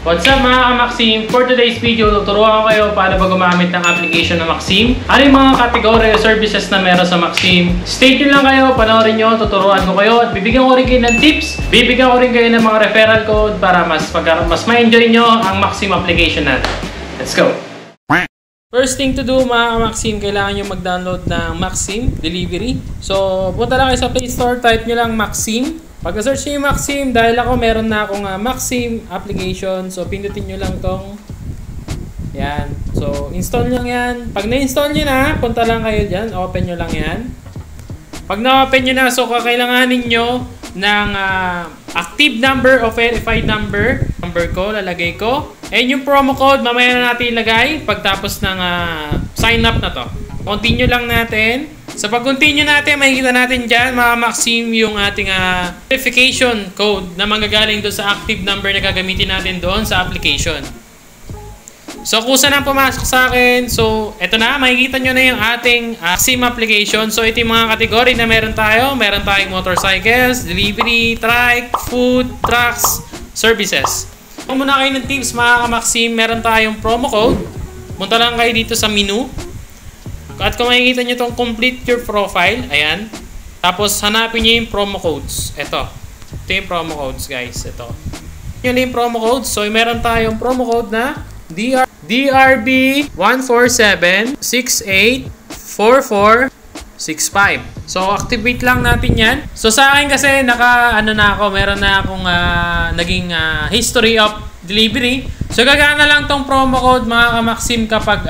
What's up mga ka-Maxim? For today's video, tuturuan ko kayo paano ba gumamit ng application ng Maxim. Ano yung mga category o services na meron sa Maxim. Stay tuned lang kayo, panoorin nyo, tuturuan ko kayo at bibigyan ko rin kayo ng tips. Bibigyan ko rin kayo ng mga referral code para mas ma-enjoy nyo ang Maxim application natin. Let's go! First thing to do mga ka-Maxim, kailangan nyo mag-download ng Maxim Delivery. So, punta lang kayo sa Play Store, type nyo lang Maxim. Pagka-search nyo yung Maxim, dahil ako meron na akong Maxim application. So, pindutin nyo lang tong yan. So, install nyo yan. Pag na-install nyo na, punta lang kayo dyan. Open nyo lang yan. Pag na-open nyo na, so kakailanganin nyo ng active number o verified number. Number ko, lalagay ko. And yung promo code, mamaya na natin ilagay pagtapos ng sign up na to. Continue lang natin. Sa pag-continue natin, makikita natin dyan, mga Maxim, yung ating verification code na manggagaling doon sa active number na gagamitin natin doon sa application. So, kung saan ang pumasok sa akin, so, eto na, makikita nyo na yung ating Maxim application. So, ito yung mga kategory na meron tayo. Meron tayong motorcycles, delivery, trike, food, trucks, services. Kung muna kayo ng tips, mga ka-Maxim, meron tayong promo code. Punta lang kayo dito sa menu. At kung makikita nyo itong complete your profile, ayan. Tapos hanapin nyo yung promo codes. Ito yung promo codes, guys. Ito. Yun yung promo codes. So, meron tayong promo code na DRB147684465. So, activate lang natin yan. So, sa akin kasi, meron na akong naging history of delivery. So, gagana lang tong promo code, mga ka-Maxim, kapag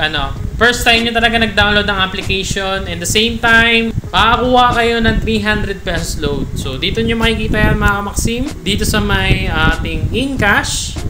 first time nyo talaga nag-download ng application, and the same time, makakuha kayo ng 300 pesos load. So, dito nyo makikita yan, mga ka-Maxim. Dito sa may ating in-cash,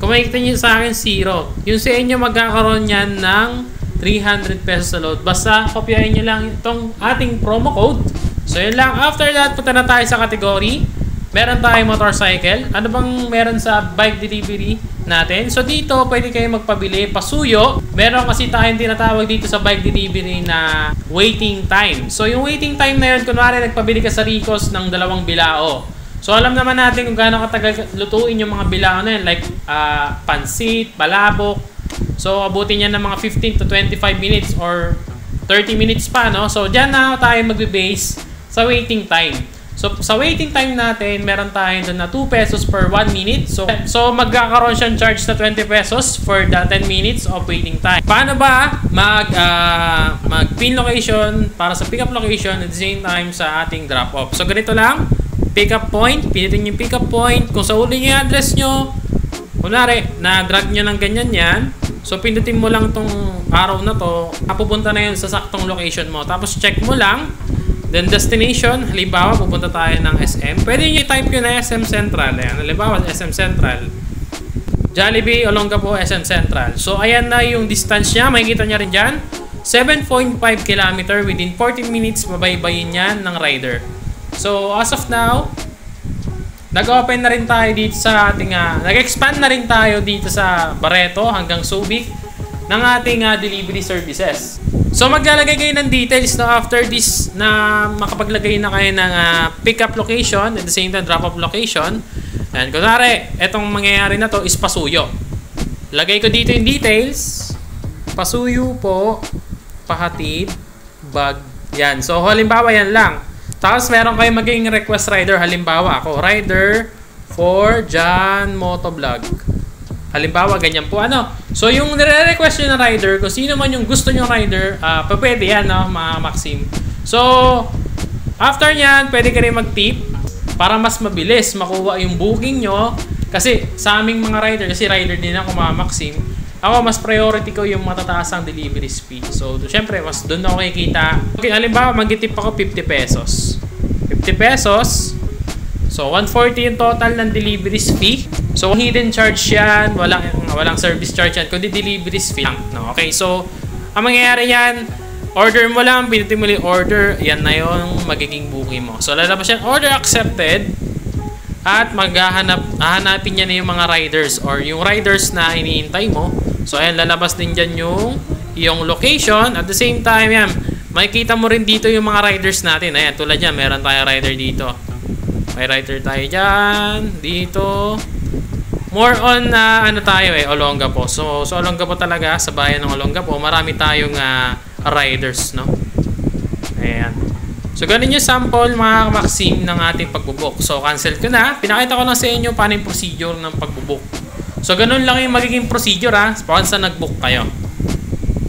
kung makikita nyo sa akin, 0. Yung sa inyo, magkakaroon yan ng 300 pesos sa load. Basta, kopyahin nyo lang itong ating promo code. So, yun lang. After that, punta na tayo sa category. Meron tayong motorcycle. Ano bang meron sa bike delivery natin? So dito, pwede kayo magpabili, pasuyo. Meron kasi tayong tinatawag dito sa bike delivery na waiting time. So yung waiting time na yun, kunwari nagpabili ka sa Ricos ng 2 bilao. So alam naman natin kung gaano katagal lutuin yung mga bilao na yun. Like pansit, balabok. So abutin yan ng mga 15 to 25 minutes or 30 minutes pa, no? So dyan na tayo magbe-base sa waiting time. So, sa waiting time natin, meron tayo doon na 2 pesos per 1 minute. So magkakaroon siyang charge na 20 pesos for the 10 minutes of waiting time. Paano ba mag-pin location para sa pick-up location at the same time sa ating drop-off? So, ganito lang. Pick-up point. Pinitin yung pick-up point. Kung sa uli nyo yung address nyo, kunwari, na-drag nyo ng ganyan yan. So, pindutin mo lang tong araw na to. Pupunta na yun sa saktong location mo. Tapos, check mo lang. Then destination, halimbawa pupunta tayo ng SM. Pwede nyo i-type yun na SM Central. Ayan, halimbawa SM Central. Jollibee, Olongapo, SM Central. So ayan na yung distance niya. Makikita nyo rin dyan. 7.5 km within 14 minutes. Babaybayin yan ng rider. So as of now, nag-open na rin tayo dito sa ating nag-expand na rin tayo dito sa Barreto hanggang Subic ng ating delivery services. So maglalagay kayo ng details after this na makapaglagay na kayo ng pick-up location at the same time drop-off location. And kunwari, etong mangyayari na to is pasuyo. Lagay ko dito yung details. Pasuyo po, pahatid, bag. Yan. So halimbawa yan lang. Tapos meron kayo maging request rider. Halimbawa ako, rider for John Motovlog. Halimbawa, ganyan po. So, yung nire-request nyo na rider, kung sino man yung gusto nyo rider, pwede yan, mga Maxim. So, after nyan, pwede ka rin mag-tip para mas mabilis makuha yung booking nyo. Kasi, sa aming mga rider, kasi rider din ako, mga Maxim, ako, mas priority ko yung matataas ang delivery fee. So, syempre, mas doon ako kikita. Okay, halimbawa, mag-tip ako 50 pesos. 50 pesos. So, 140 yung total ng delivery fee. So, hidden charge yan. Walang service charge yan. Kundi delivery fee lang. No? Okay, so, ang mangyayari yan, order mo lang, pinutin mo yung order, yan na yung magiging booking mo. So, lalabas yan, order accepted. At hahanapin niya na yung mga riders or yung riders na iniintay mo. So, ayan, lalabas din dyan yung location. At the same time, yan, makikita mo rin dito yung mga riders natin. Ayan, tulad yan, meron tayong rider dito. May rider tayo dyan, dito. more on ano tayo Olongapo. So Olongapo talaga, sa bayan ng Olongapo, marami tayong riders, no? Ayan. So ganun yung sample mga Maxim ng ating pagbubook. So cancel ko na. Pinakita ko lang sa inyo paano yung procedure ng pagbubook. So ganun lang yung magiging procedure once na nag-book kayo.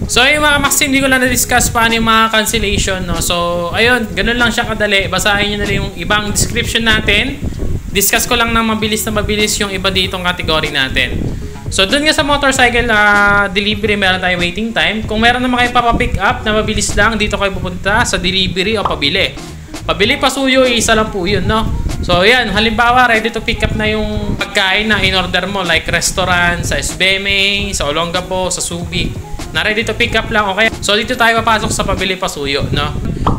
So yung mga Maxim, hindi ko lang na-discuss paano yung mga cancellation, no? So ayun, ganun lang siya kadali. Basahin nyo na lang yung ibang description natin. Discuss ko lang ng mabilis yung iba ditong category natin. So dun nga sa motorcycle delivery, meron tayong waiting time. Kung meron naman kayo papapick up na mabilis lang, dito kayo pupunta sa delivery o pabili. Pabili pasuyo, isa lang po yun, no? So yan, halimbawa ready to pick up na yung pagkain na in-order mo, like restaurant, sa SBMA, sa Olongapo, sa Subic, na ready to pick up lang, okay? So dito tayo papasok sa pabili pasuyo, no?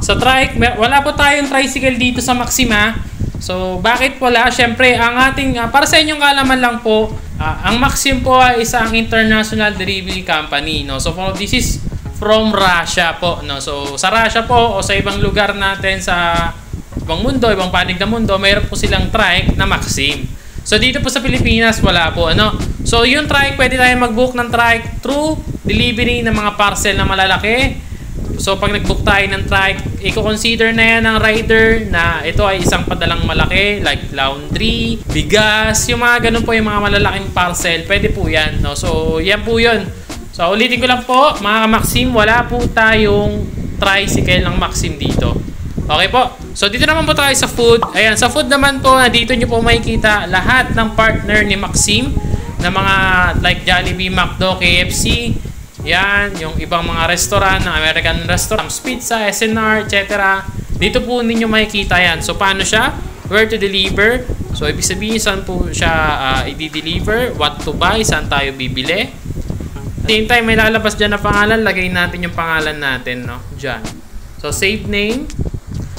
Sa trike, wala po tayong tricycle dito sa Maxima. So bakit wala? Syempre, ang ating para sa inyong kaalaman lang po, ang Maxim po ay isang international delivery company, no? So this is from Russia po, no? So sa Russia po o sa ibang lugar natin sa ibang mundo, ibang panig ng mundo, mayroon po silang trike na Maxim. So dito po sa Pilipinas wala po, ano? So yung trike, pwede tayong mag-book ng trike through delivery ng mga parcel na malalaki. So pag nag-book tayo ng trike, i-consider na yan ng rider na ito ay isang padalang malaki, like laundry, bigas, yung mga ganun po, yung mga malalaking parcel, pwede po yan, no? So yan po yun. So ulitin ko lang po, mga Maxim, wala po tayong tricycle ng Maxim dito. Okay po. So dito naman po tayo sa food. Ayan, sa food naman po, dito nyo po makikita lahat ng partner ni Maxim na mga like Jollibee, McDo, KFC. Yan, yung ibang mga restaurant, ng American restaurant, Pizza, SNR, etc. Dito po ninyo makikita yan. So paano siya? Where to deliver? So ibig sabihin saan po siya i-deliver, what to buy, saan tayo bibili. At the same time, may lalabas dyan na pangalan. Lagay natin yung pangalan natin, no? Dyan. So save name.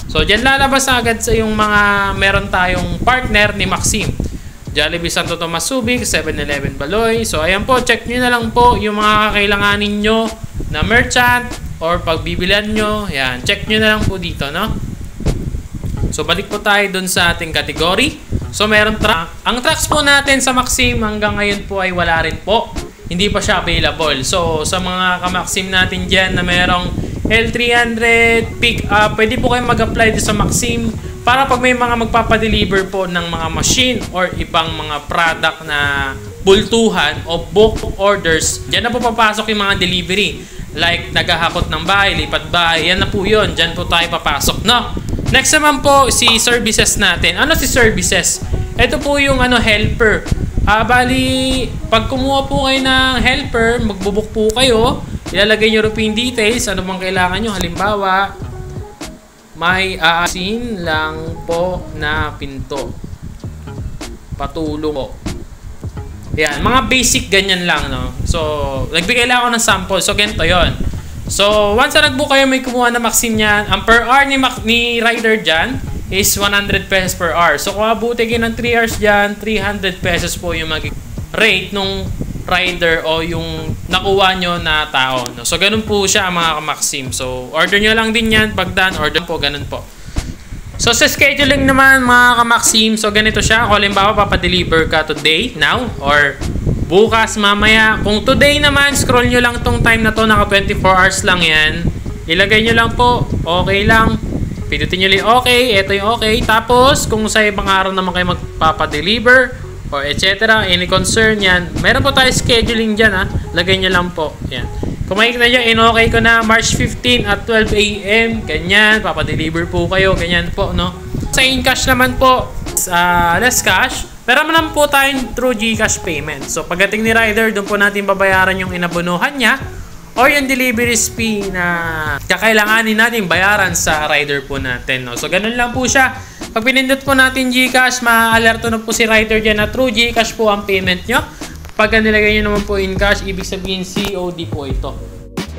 So dyan lalabas agad sa yung mga meron tayong partner ni Maxim. Jollibee Santo Tomas Subic, 7-Eleven Baloy. So ayan po, check nyo na lang po yung mga kakailanganin nyo na merchant or pagbibilan nyo. Ayan, check nyo na lang po dito, no? So balik po tayo dun sa ating category. So meron ang trucks po natin sa Maxim hanggang ngayon po ay wala rin po. Hindi pa siya available. So sa mga ka-Maxim natin dyan na merong L300 pick up, pwede po kayo mag-apply sa Maxim para pag may mga magpapadeliver po ng mga machine or ibang mga product na bultuhan o bulk orders, dyan na po papasok yung mga delivery. Like naghahakot ng bahay, lipat bahay, yan na po yun. Dyan po tayo papasok, no? Next naman po, si services natin. Ano si services? Ito po yung helper. Bali, pag kumuha po kayo ng helper, magbubuk po kayo, ilalagay nyo rin details, ano bang kailangan nyo. Halimbawa, may aasin lang po na pinto. Patulong po. Yan, mga basic ganyan lang, no? So, nagbigay lang ako ng sample. So, ganito yon. So, once na nag-book kayo, may kumuha na Maxim yan. Ang per hour ni rider dyan is 100 pesos per hour. So, kung abuti kayo ng 3 hours dyan, 300 pesos po yung magiging rate nung rider o yung nakuha nyo na tao, no? So ganun po siya mga ka-Maxim. So order nyo lang din yan, pag done, order po, ganun po. So sa scheduling naman mga ka-Maxim, so ganito siya. Kung halimbawa papadeliver ka today, now, or bukas, mamaya. Kung today naman, scroll nyo lang tong time na to, naka 24 hours lang yan. Ilagay nyo lang po, okay lang. Pindutin nyo lang okay, ito yung okay. Tapos kung sa ibang araw naman kayo magpapadeliver or etc. Any concern yan, meron po tayo scheduling dyan, lagay nyo lang po yan. Kung makikita nyo, in-okay ko na March 15 at 12 AM, ganyan, papadeliver po kayo, ganyan po, no? Sa in-cash naman po, less cash, pero naman po tayo through GCash payment. So pagdating ni rider, doon po natin babayaran yung inabunuhan niya or yung delivery fee na kakailanganin natin bayaran sa rider po natin, no? So ganun lang po siya. Pag pinindot po natin GCash, ma-alerto na po si rider dyan na through GCash po ang payment nyo. Pag nilagay nyo naman po in cash, ibig sabihin COD po ito.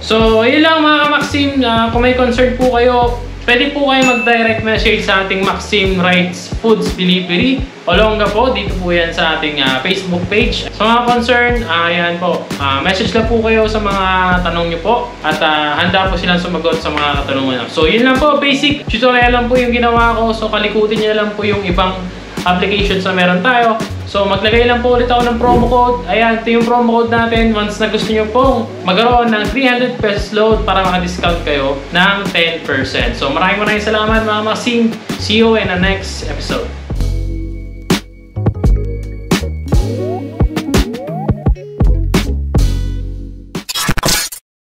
So, yun lang mga Maxim. Kung may concern po kayo, pwede po kayo mag-direct message sa ating Maxim Rides Foods Delivery. Olongapo, dito po yan sa ating Facebook page. Sa mga concern, ayan po, message lang po kayo sa mga tanong nyo po. At handa po silang sumagot sa mga katanungan. So, yun lang po, basic tutorial lang po yung ginawa ko. So, kalikutin nyo lang po yung ibang applications na meron tayo. So maglagay lang po ulit ako ng promo code. Ayan, ito yung promo code natin. Once na gusto nyo pong magkaroon ng 300 pesos load para maka-discount kayo ng 10%. So maraming salamat mga Maxim. See you in the next episode.